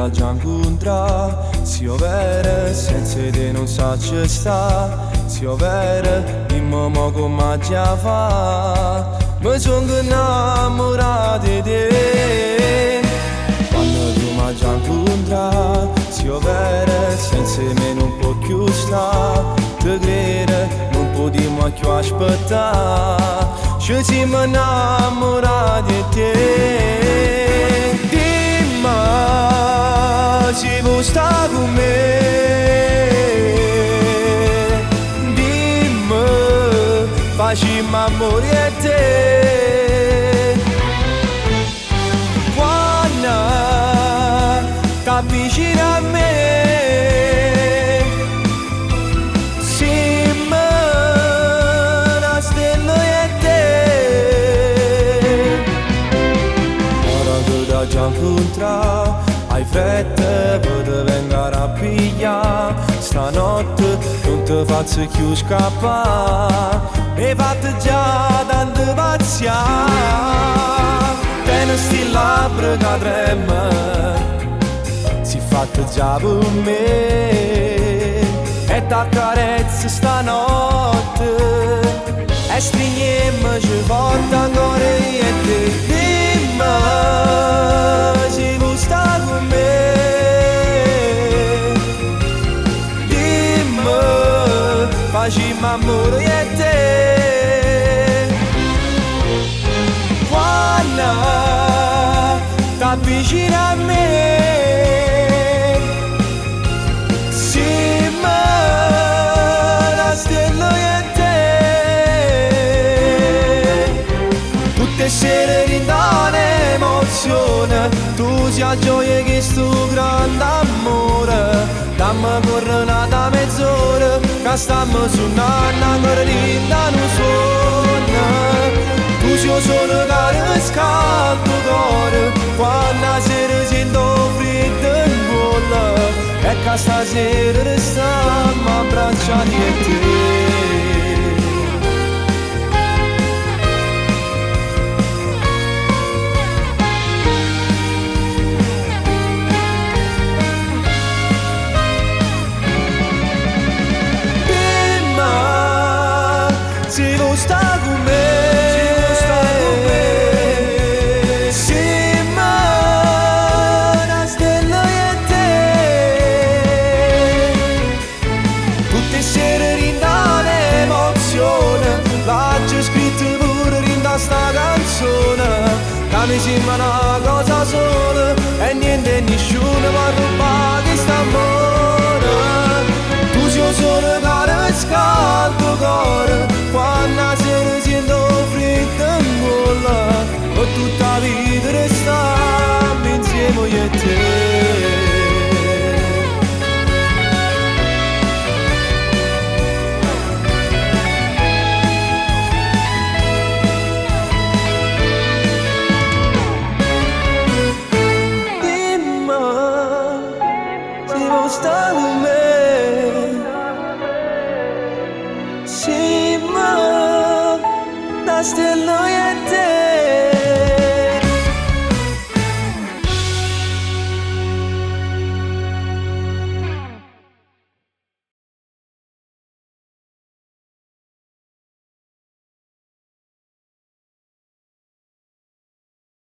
da già incontrare. Se io vera senza te non so ci sta. Se io vera dimmi mo come già fa. Mi sono innamorato di te. Quando tu mi hai già incontrato. Se io vera senza me non può più stare. Te crede non potremo più aspettare. Ci siamo innamorati di te. Dimmi se vuoi stare con me. Dimmi facciamo amore a te. Quando ti avvicini a me. Già incontrato, hai fretta per te venire a pigliare. Stanotte non ti faccio più scappare. Mi fate già tanto paziare. Tieni sti labbra che trema. Si fatta già per me. E t'accarezzo stanotte. E stringiamoci forte ancora io e te. Se vuoi stare con me. Dimmi facciamo amore io e te. Quando ti avvicini a me. Siamo una stella io e te. Tutte sere rindane emozione. Tu sia gioia che sto grande amore. Dammi coronata mezz'ora. Che stiamo suonando ancora linda non suona. Tu sia solo che scaldo cuore. Quando la sera sento freddo in gola. E che stasera restiamo abbracciati e te.